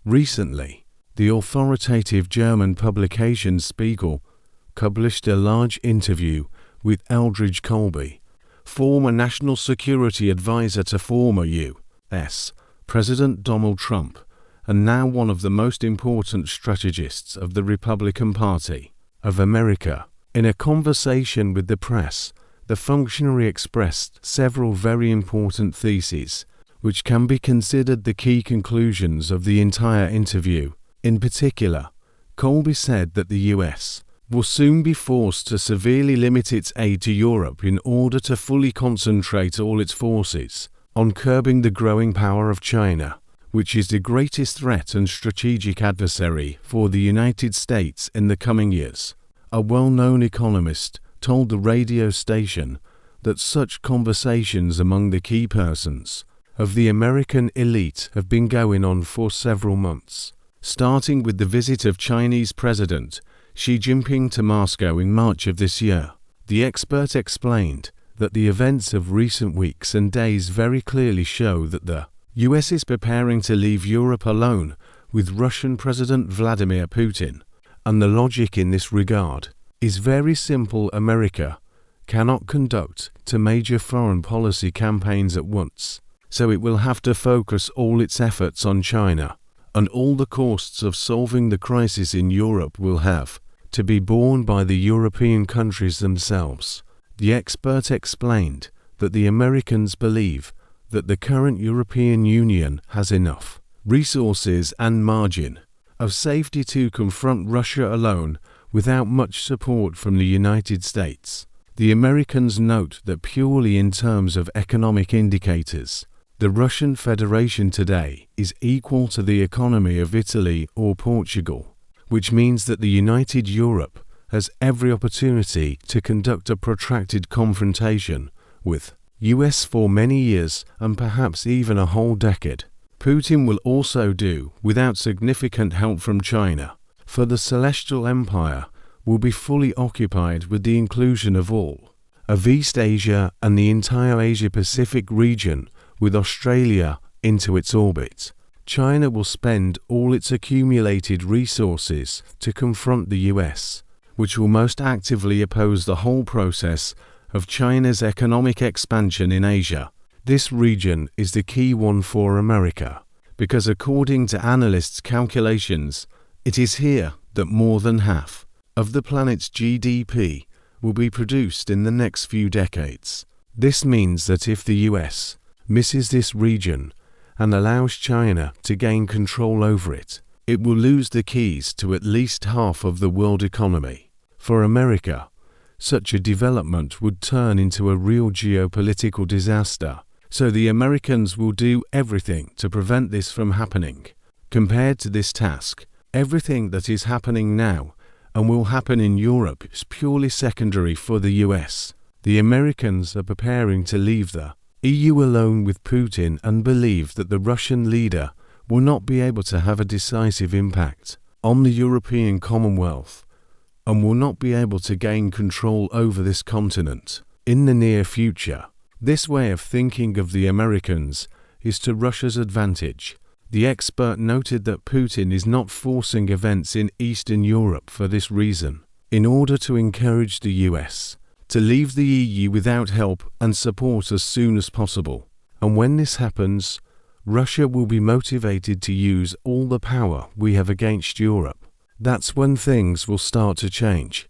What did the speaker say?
Recently, the authoritative German publication Spiegel published a large interview with Eldridge Colby, former National Security Advisor to former U.S. President Donald Trump, and now one of the most important strategists of the Republican Party of America. In a conversation with the press, the functionary expressed several very important theses, which can be considered the key conclusions of the entire interview. In particular, Colby said that the U.S. will soon be forced to severely limit its aid to Europe in order to fully concentrate all its forces on curbing the growing power of China, which is the greatest threat and strategic adversary for the United States in the coming years. A well-known economist told the radio station that such conversations among the key persons of the American elite have been going on for several months, starting with the visit of Chinese President Xi Jinping to Moscow in March of this year. The expert explained that the events of recent weeks and days very clearly show that the US is preparing to leave Europe alone with Russian President Vladimir Putin, and the logic in this regard is very simple. America cannot conduct two major foreign policy campaigns at once, so it will have to focus all its efforts on China, and all the costs of solving the crisis in Europe will have to be borne by the European countries themselves. The expert explained that the Americans believe that the current European Union has enough resources and margin of safety to confront Russia alone without much support from the United States. The Americans note that purely in terms of economic indicators, the Russian Federation today is equal to the economy of Italy or Portugal, which means that the United Europe has every opportunity to conduct a protracted confrontation with US for many years and perhaps even a whole decade. Putin will also do without significant help from China, for the Celestial Empire will be fully occupied with the inclusion of all of East Asia and the entire Asia-Pacific region with Australia into its orbit. China will spend all its accumulated resources to confront the US, which will most actively oppose the whole process of China's economic expansion in Asia. This region is the key one for America, because according to analysts' calculations, it is here that more than half of the planet's GDP will be produced in the next few decades. This means that if the US misses this region and allows China to gain control over it, it will lose the keys to at least half of the world economy. For America, such a development would turn into a real geopolitical disaster, so the Americans will do everything to prevent this from happening. Compared to this task, everything that is happening now and will happen in Europe is purely secondary for the US. The Americans are preparing to leave the EU alone with Putin and believe that the Russian leader will not be able to have a decisive impact on the European Commonwealth and will not be able to gain control over this continent in the near future. This way of thinking of the Americans is to Russia's advantage. The expert noted that Putin is not forcing events in Eastern Europe for this reason, in order to encourage the US to leave the EU without help and support as soon as possible. And when this happens, Russia will be motivated to use all the power we have against Europe. That's when things will start to change.